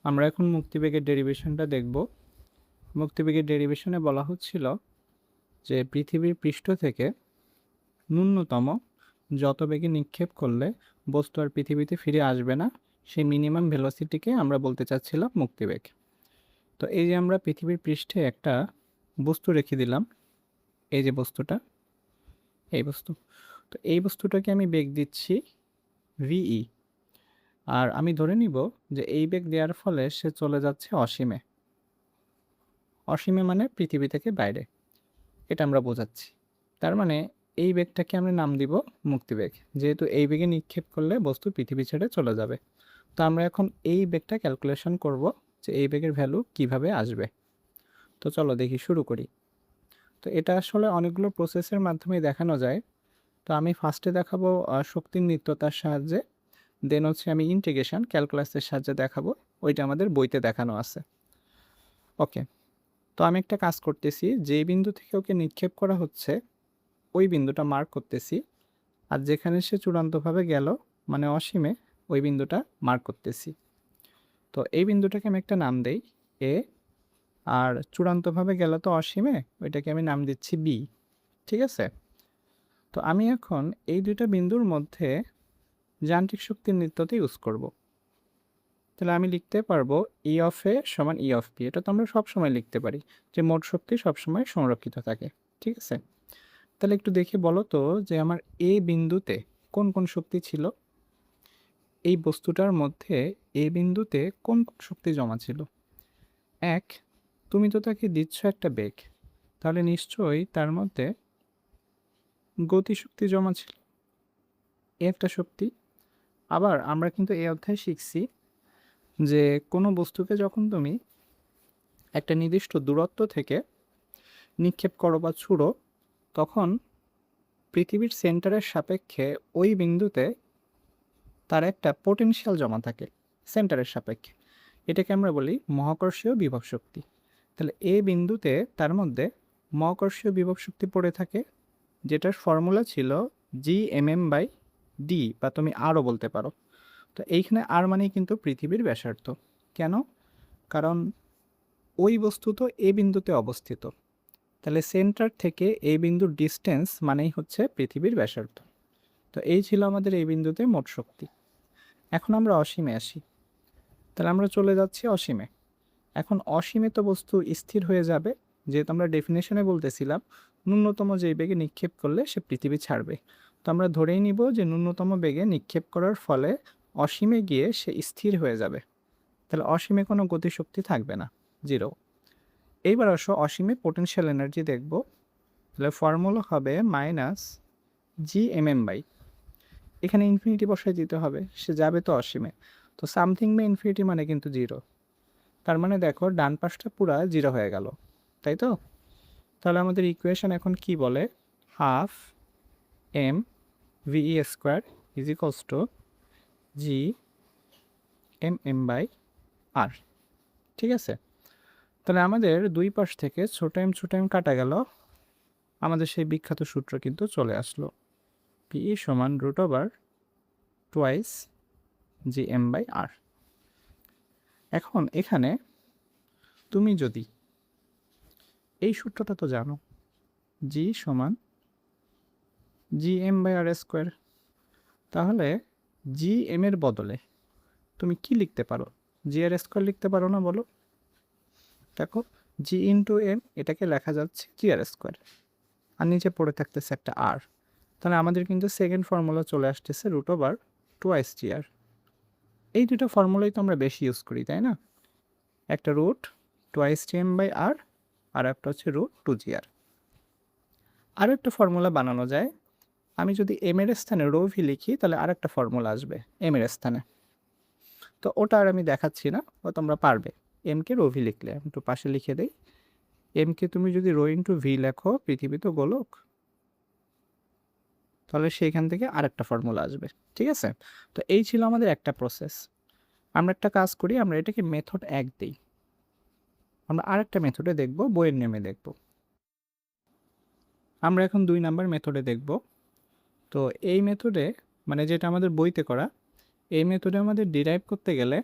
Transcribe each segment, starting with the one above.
আমরা এখন মুক্তিবেগের ডেরিভেশনটা দেখব। মুক্তিবেগের ডেরিভেশনে বলা হচ্ছিল যে পৃথিবীর পৃষ্ঠ থেকে ন্যূনতম যত বেগে নিক্ষেপ করলে বস্তু আর পৃথিবীতে ফিরে আসবে না, সেই মিনিমাম ভেলোসিটিকে আমরা বলতে চাচ্ছিলাম মুক্তিবেগ। তো এই যে আমরা পৃথিবীর পৃষ্ঠে একটা বস্তু রেখে দিলাম, এই যে বস্তুটা, এই বস্তু। তো এই বস্তুটাকে আমি বেগ দিচ্ছি ভিই, আর আমি ধরে নিব যে এই বেগ দেওয়ার ফলে সে চলে যাচ্ছে অসীমে। অসীমে মানে পৃথিবী থেকে বাইরে, এটা আমরা বোঝাচ্ছি। তার মানে এই বেগটাকে আমরা নাম দিব মুক্তিবেগ, যেহেতু এই বেগে নিক্ষেপ করলে বস্তু পৃথিবী ছেড়ে চলে যাবে। তো আমরা এখন এই বেগটা ক্যালকুলেশন করব যে এই বেগের ভ্যালু কিভাবে আসবে। তো চলো দেখি, শুরু করি। তো এটা আসলে অনেকগুলো প্রসেসের মাধ্যমে দেখানো যায়। তো আমি ফার্স্টে দেখাবো শক্তির নিত্যতার সাহায্যে, দেন হচ্ছে আমি ইন্টিগ্রেশন ক্যালকুলাসের সাহায্যে দেখাবো, ওইটা আমাদের বইতে দেখানো আছে। ওকে, তো আমি একটা কাজ করতেছি, যেই বিন্দু থেকে ওকে নিক্ষেপ করা হচ্ছে ওই বিন্দুটা মার্ক করতেছি, আর যেখানে সে চূড়ান্তভাবে গেল মানে অসীমে, ওই বিন্দুটা মার্ক করতেছি। তো এই বিন্দুটাকে আমি একটা নাম দেই এ, আর চূড়ান্তভাবে গেল তো অসীমে, ওইটাকে আমি নাম দিচ্ছি বি। ঠিক আছে? তো আমি এখন এই দুইটা বিন্দুর মধ্যে যান্ত্রিক শক্তির নিত্যতা ইউজ করব। তাহলে আমি লিখতে পারবো ই অফ এ সমান ই অফ বি। এটা তো আমরা সবসময় লিখতে পারি যে মোট শক্তি সবসময় সংরক্ষিত থাকে। ঠিক আছে? তাহলে একটু দেখে বলো তো যে আমার এ বিন্দুতে কোন কোন শক্তি ছিল, এই বস্তুটার মধ্যে এ বিন্দুতে কোন কোন শক্তি জমা ছিল। এক, তুমি তো তাকে দিচ্ছ একটা বেগ, তাহলে নিশ্চয়ই তার মধ্যে গতিশক্তি জমা ছিল, এ একটা শক্তি। আবার আমরা কিন্তু এই অধ্যায়ে শিখছি যে কোনো বস্তুকে যখন তুমি একটা নির্দিষ্ট দূরত্ব থেকে নিক্ষেপ করো বা ছুড়ো, তখন পৃথিবীর সেন্টারের সাপেক্ষে ওই বিন্দুতে তার একটা পোটেনশিয়াল জমা থাকে সেন্টারের সাপেক্ষে। এটাকে আমরা বলি মহাকর্ষীয় বিভব শক্তি। তাহলে এ বিন্দুতে তার মধ্যে মহাকর্ষীয় বিভব শক্তি পড়ে থাকে, যেটার ফর্মুলা ছিল Gmm/d, বা তুমি আরও বলতে পারো। তো এইখানে আর মানেই কিন্তু পৃথিবীর ব্যাসার্ধ। কেন? কারণ ওই বস্তু তো এ বিন্দুতে অবস্থিত, তাহলে সেন্টার থেকে এই বিন্দুর ডিস্টেন্স মানেই হচ্ছে পৃথিবীর ব্যাসার্ধ। তো এই ছিল আমাদের এই বিন্দুতে মোট শক্তি। এখন আমরা অসীমে আসি, তাহলে আমরা চলে যাচ্ছি অসীমে। এখন অসীমে তো বস্তু স্থির হয়ে যাবে, যেহেতু আমরা ডেফিনেশনে বলতেছিলাম ন্যূনতম যেই বেগে নিক্ষেপ করলে সে পৃথিবী ছাড়বে। তো আমরা ধরেই নিব যে ন্যূনতম বেগে নিক্ষেপ করার ফলে অসীমে গিয়ে সে স্থির হয়ে যাবে। তাহলে অসীমে কোনো গতিশক্তি থাকবে না, জিরো। এইবার আসো অসীমে পোটেনশিয়াল এনার্জি দেখব। তাহলে ফর্মুলা হবে -Gmm/, এখানে ইনফিনিটি বসায় দিতে হবে, সে যাবে তো অসীমে। তো সামথিং বা ইনফিনিটি মানে কিন্তু জিরো, তার মানে দেখো ডান পাশটা পুরা জিরো হয়ে গেল, তাই তো? তাহলে আমাদের ইকুয়েশন এখন কি বলে, half M V square is equals to G M M by R. ঠিক আছে? তাহলে আমাদের দুই পাশ থেকে ছোট এম কাটা গেল, আমাদের সেই বিখ্যাত সূত্র কিন্তু চলে আসলো, পিই সমান √/2 জি এম বাই আর। এখন এখানে তুমি যদি এই সূত্রটা তো জানো, জি সমান G M by R square, তাহলে জি এম এর বদলে তুমি কি লিখতে পারো? জি আর স্কোয়ার লিখতে পারো না, বলো? দেখো, জি ইন্টু এম, এটাকে লেখা যাচ্ছে জি আর স্কোয়ার, আর নিচে পড়ে থাকতেছে একটা আর। তাহলে আমাদের কিন্তু সেকেন্ড ফর্মুলা চলে আসতেছে √/2 জি আর। এই দুটো ফর্মুলাই তো আমরা বেশি ইউজ করি, তাই না? একটা √2 জি এম বাই আর, আর একটা হচ্ছে √2 জি আর। আরও একটা ফর্মুলা বানানো যায়, আমি যদি এম এর স্থানে ρ_v লিখি তাহলে আরেকটা ফর্মুলা আসবে এম এর স্থানে। তো ওটা আর আমি দেখাচ্ছি না, ও তোমরা পারবে। এমকে ρ_v লিখলে আমি একটু পাশে লিখে দিই, এমকে তুমি যদি ρ×v লেখো, পৃথিবী তো গোলক, তাহলে সেইখান থেকে আরেকটা ফর্মুলা আসবে। ঠিক আছে? তো এই ছিল আমাদের একটা প্রসেস। আমরা একটা কাজ করি, আমরা এটাকে মেথড 1 দিই। আমরা আরেকটা মেথডে দেখব, বইয়ের নেমে দেখব। আমরা এখন 2 নাম্বার মেথডে দেখব। তো এই মেথডে, মানে যেটা আমাদের বইতে করা, এই মেথডে আমাদের ডিরাইভ করতে গেলে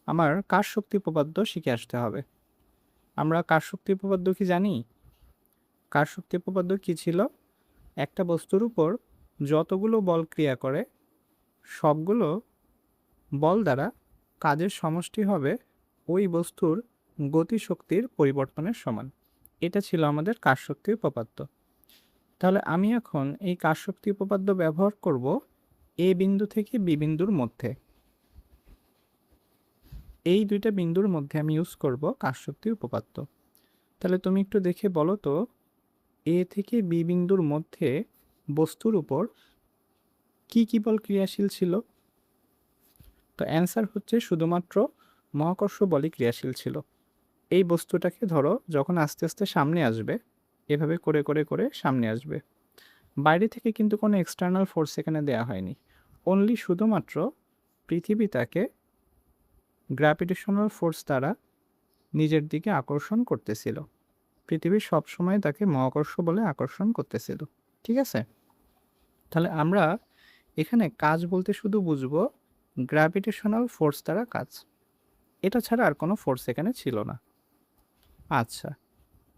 আমার কার শক্তি উপপাদ্য শিখে আসতে হবে। আমরা কার শক্তি উপপাদ্য কি জানি? কার শক্তি উপপাদ্য কি ছিল? একটা বস্তুর উপর যতগুলো বল ক্রিয়া করে সবগুলো বল দ্বারা কাজের সমষ্টি হবে ওই বস্তুর গতিশক্তির পরিবর্তনের সমান। এটা ছিল আমাদের কার শক্তি উপপাদ্য। তাহলে আমি এখন এই কার শক্তি উপপাদ্য ব্যবহার করব এ বিন্দু থেকে বি বিন্দুর মধ্যে। এই দুইটা বিন্দুর মধ্যে আমি ইউজ করব কার শক্তি উপপাদ্য। তাহলে তুমি একটু দেখে বলো তো, এ থেকে বি বিন্দুর মধ্যে বস্তুর উপর কি কি বল ক্রিয়াশীল ছিল? তো অ্যান্সার হচ্ছে শুধুমাত্র মহাকর্ষ বলই ক্রিয়াশীল ছিল। এই বস্তুটাকে ধরো যখন আস্তে আস্তে সামনে আসবে, এভাবে করে করে করে সামনে আসবে, বাইরে থেকে কিন্তু কোনো এক্সটার্নাল ফোর্স এখানে দেয়া হয়নি, অনলি শুধুমাত্র পৃথিবী তাকে গ্র্যাভিটেশনাল ফোর্স দ্বারা নিজের দিকে আকর্ষণ করতেছিল। পৃথিবী সবসময় তাকে মহাকর্ষ বলে আকর্ষণ করতেছিল। ঠিক আছে? তাহলে আমরা এখানে কাজ বলতে শুধু বুঝবো গ্র্যাভিটেশনাল ফোর্স দ্বারা কাজ, এটা ছাড়া আর কোনো ফোর্স এখানে ছিল না। আচ্ছা,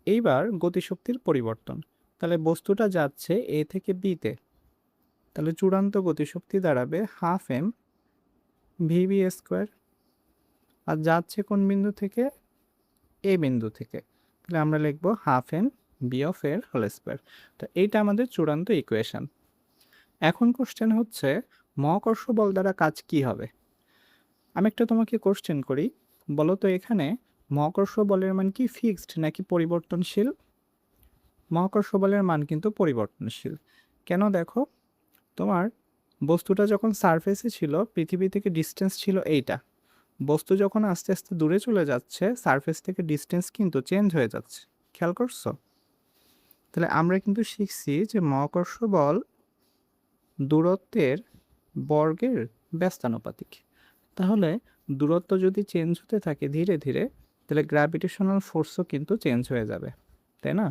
এইবার গতিশক্তির পরিবর্তন। তাহলে বস্তুটা যাচ্ছে এ থেকে বিতে, তাহলে চূড়ান্ত গতিশক্তি দাঁড়াবে হাফ এম ভিবি স্কোয়ার। আর যাচ্ছে কোন বিন্দু থেকে? এ বিন্দু থেকে, তাহলে আমরা লিখবো হাফ এম বি অফ এর হোল স্কোয়ার। তো এইটা আমাদের চূড়ান্ত ইকুয়েশন। এখন কোশ্চেন হচ্ছে মহাকর্ষ বল দ্বারা কাজ কি হবে। আমি একটা তোমাকে কোশ্চেন করি, বলো তো এখানে মহাকর্ষ বলের মান কি ফিক্সড নাকি পরিবর্তনশীল? মহাকর্ষ বলের মান কিন্তু পরিবর্তনশীল। কেন? দেখো, তোমার বস্তুটা যখন সারফেসে ছিল, পৃথিবী থেকে ডিস্টেন্স ছিল এইটা, বস্তু যখন আস্তে আস্তে দূরে চলে যাচ্ছে সারফেস থেকে ডিস্টেন্স কিন্তু চেঞ্জ হয়ে যাচ্ছে। খেয়াল করছো? তাহলে আমরা কিন্তু শিখছি যে মহাকর্ষ বল দূরত্বের বর্গের ব্যস্তানুপাতিক। তাহলে দূরত্ব যদি চেঞ্জ হতে থাকে ধীরে ধীরে, তাহলে গ্র্যাভিটেশনাল ফোর্সও কিন্তু চেঞ্জ হয়ে যাবে, তাই না?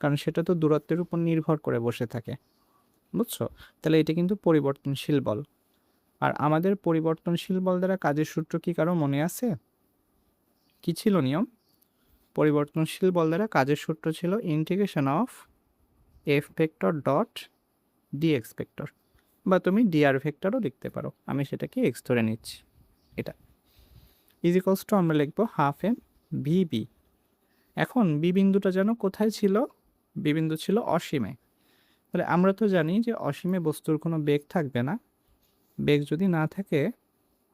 কারণ সেটা তো দূরত্বের উপর নির্ভর করে বসে থাকে। বুঝছো? তাহলে এটা কিন্তু পরিবর্তনশীল বল। আর আমাদের পরিবর্তনশীল বল দ্বারা কাজের সূত্র কি কারো মনে আছে? কি ছিল নিয়ম? পরিবর্তনশীল বল দ্বারা কাজের সূত্র ছিল integration of F vector dot D x vector, বা তুমি ডিআর ভেক্টরও লিখতে পারো, আমি সেটাকে এক্স ধরে নিচ্ছি। এটা ইজিকলস টু আমরা লিখবো হাফ এম ভিবি। এখন বি বিন্দুটা যেন কোথায় ছিল? বি বিন্দু ছিল অসীমে। তাহলে আমরা তো জানি যে অসীমে বস্তুর কোনো বেগ থাকবে না, বেগ যদি না থাকে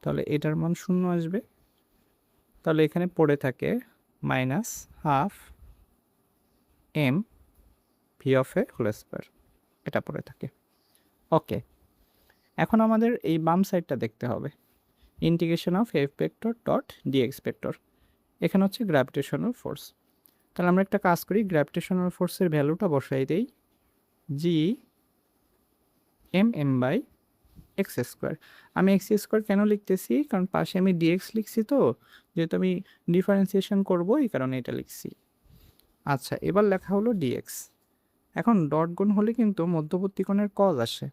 তাহলে এটার মান শূন্য আসবে। তাহলে এখানে পড়ে থাকে minus half M V of A whole square, এটা পড়ে থাকে। ওকে, এখন আমাদের এই বাম সাইডটা দেখতে হবে, integration of F vector dot dx vector. এখানে হচ্ছে গ্র্যাভিটেশনাল ফোর্স। তাহলে আমরা একটা কাজ করি, গ্র্যাভিটেশনাল ফোর্সের ভ্যালুটা বসাই দেই G M M by X square. আমি এক্স স্কোয়ার কেন লিখতেছি? কারণ পাশে আমি ডিএক্স লিখছি, তো যেহেতু আমি ডিফারেন্সিয়েশন করবো এই কারণে এটা লিখছি। আচ্ছা, এবার লেখা হলো ডিএক্স। এখন ডট গুণ হলে কিন্তু মধ্যবর্তী কোণের কজ আসে।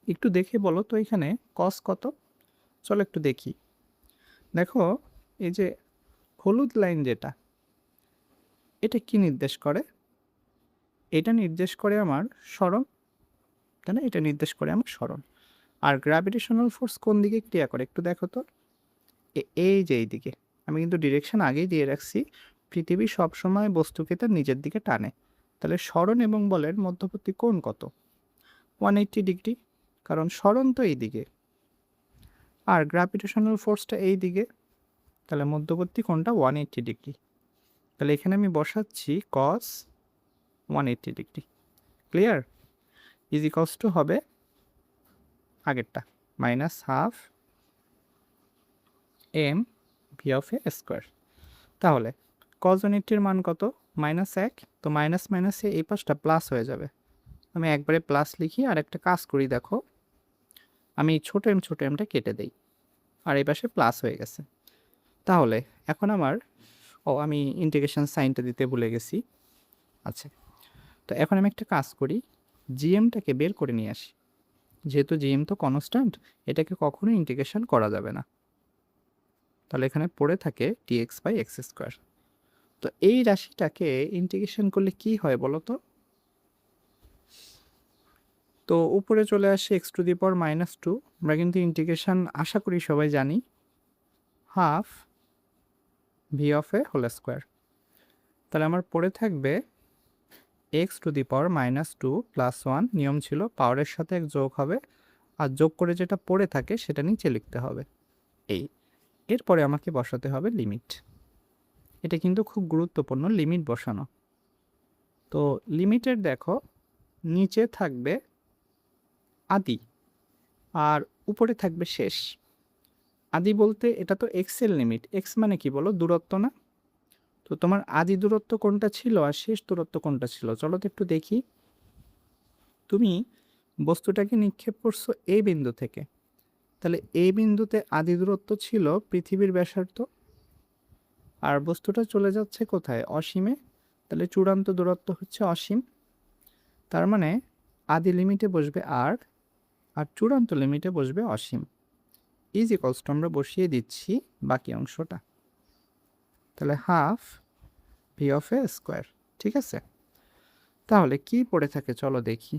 একটু দেখে বলো তো এখানে কজ কত? চলো একটু দেখি। দেখো, এই যে হলুদ লাইন যেটা, এটা কি নির্দেশ করে? এটা নির্দেশ করে আমার সরণ, তাই না? এটা নির্দেশ করে আমার সরণ। আর গ্র্যাভিটেশনাল ফোর্স কোন দিকে ক্রিয়া করে একটু দেখো তো। এই যে এই দিকে, আমি কিন্তু ডিরেকশন আগেই দিয়ে রাখছি, পৃথিবী সবসময় বস্তুকে তার নিজের দিকে টানে। তাহলে সরণ এবং বলের মধ্যবর্তী কোণ কত? 180 ডিগ্রি, কারণ সরণ তো এই দিকে আর গ্র্যাভিটেশনাল ফোর্সটা এই দিকে, তাহলে মধ্যবর্তী কোণটা 180 ডিগ্রি। তাহলে এখানে আমি বসাচ্ছি cos 180 degree. Clear? Equals to হবে আগেরটা minus half M V of A square. তাহলে কজ 180-র মান কত? -1। তো মাইনাস মাইনাসে এই পাশটা প্লাস হয়ে যাবে, আমি একবারে প্লাস লিখি। আর একটা কাজ করি, দেখো আমি ছোট এমটা কেটে দেই, আর এই পাশে প্লাস হয়ে গেছে। তাহলে এখন আমার আমি ইন্টিগ্রেশন সাইনটা দিতে ভুলে গেছি। আচ্ছা, তো এখন আমি একটা কাজ করি, জিএমটাকে বের করে নিয়ে আসি। যেহেতু জিএম তো কনস্ট্যান্ট, এটাকে কখনোই ইন্টিগ্রেশন করা যাবে না। তাহলে এখানে পড়ে থাকে ডিএক্স বাই এক্স স্কোয়ার। তো এই রাশিটাকে ইন্টিগ্রেশন করলে কি হয় বলো তো? তো উপরে চলে আসে এক্স টু দি পাওয়ার -2। আমরা কিন্তু ইন্টিগ্রেশন আশা করি সবাই জানি, half V of A whole square. তাহলে আমার পড়ে থাকবে X to the power -2 plus 1, নিয়ম ছিল পাওয়ারের সাথে এক যোগ হবে, আর যোগ করে যেটা পড়ে থাকে সেটা নিচে লিখতে হবে। এরপরে আমাকে বসাতে হবে লিমিট। এটা কিন্তু খুব গুরুত্বপূর্ণ, লিমিট বসানো। তো লিমিটের দেখো নিচে থাকবে আদি আর উপরে থাকবে শেষ। আদি বলতে এটা তো এক্স এর লিমিট, এক্স মানে কি বলো? দূরত্ব না? তো তোমার আদি দূরত্ব কোনটা ছিল আর শেষ দূরত্ব কোনটা ছিল চলো তো একটু দেখি। তুমি বস্তুটাকে নিক্ষেপ করছো এই বিন্দু থেকে, তাহলে এই বিন্দুতে আদি দূরত্ব ছিল পৃথিবীর ব্যাসার্ধ, আর বস্তুটা চলে যাচ্ছে কোথায়? অসীমে। তাহলে চূড়ান্ত দূরত্ব হচ্ছে অসীম। তার মানে আদি লিমিটে বসবে আর চূড়ান্ত লিমিটে বসবে অসীম। ইজ ইকুয়ালস টু আমরা বসিয়ে দিচ্ছি বাকি অংশটা। তাহলে half V of A square. ঠিক আছে, তাহলে কি পড়ে থাকে চলো দেখি।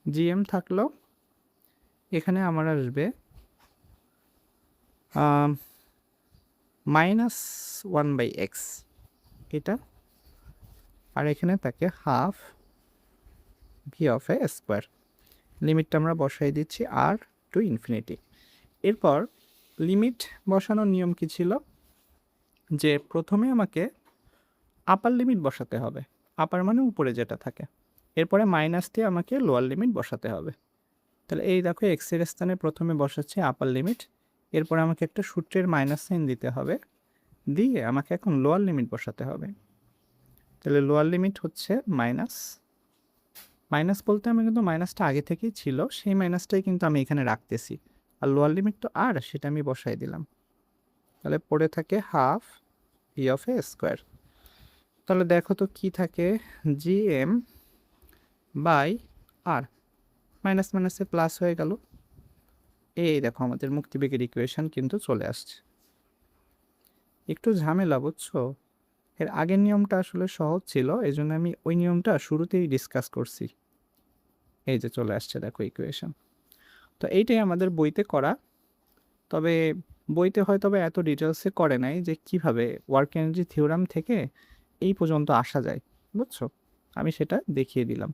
জিএম থাকলো, এখানে আমার আসবে -1/x এটা, আর এখানে থাকে half V of A square. লিমিটটা আমরা বসাই দিচ্ছি আর টু ইনফিনিটি। এরপর লিমিট বসানোর নিয়ম কি ছিল? যে প্রথমে আমাকে আপার লিমিট বসাতে হবে, আপার মানে উপরে যেটা থাকে, এরপরে মাইনাস দিয়ে আমাকে লোয়ার লিমিট বসাতে হবে। তাহলে এই দেখো এক্সের স্থানে প্রথমে বসাচ্ছে আপার লিমিট, এরপরে আমাকে একটা সূত্রের মাইনাস সাইন দিতে হবে, দিয়ে আমাকে এখন লোয়ার লিমিট বসাতে হবে। তাহলে লোয়ার লিমিট হচ্ছে মাইনাস, মাইনাস বলতে আমি কিন্তু মাইনাসটা আগে থেকেই ছিল, সেই মাইনাসটাই কিন্তু আমি এখানে রাখতেছি, আর লোয়ার লিমিট তো আর সেটা আমি বসাই দিলাম। তাহলে পড়ে থাকে half V of A square. তাহলে দেখো তো কি থাকে, G M by R, minus মাইনাসে প্লাস হয়ে গেল। এই দেখো আমাদের মুক্তিবেগের ইকুয়েশন কিন্তু চলে আসছে। একটু ঝামেলা বুঝছো, এর আগের নিয়মটা আসলে সহজ ছিল, এই জন্য আমি ওই নিয়মটা শুরুতেই ডিসকাস করছি। এই যে চলে আসছে দেখো ইকুয়েশন। তো এইটাই আমাদের বইতে করা, তবে বইতে হয়তো বা এত ডিটেলসে করে নাই যে কিভাবে ওয়ার্ক এনার্জি থিওরাম থেকে এই পর্যন্ত আসা যায়, বুঝছো? আমি সেটা দেখিয়ে দিলাম।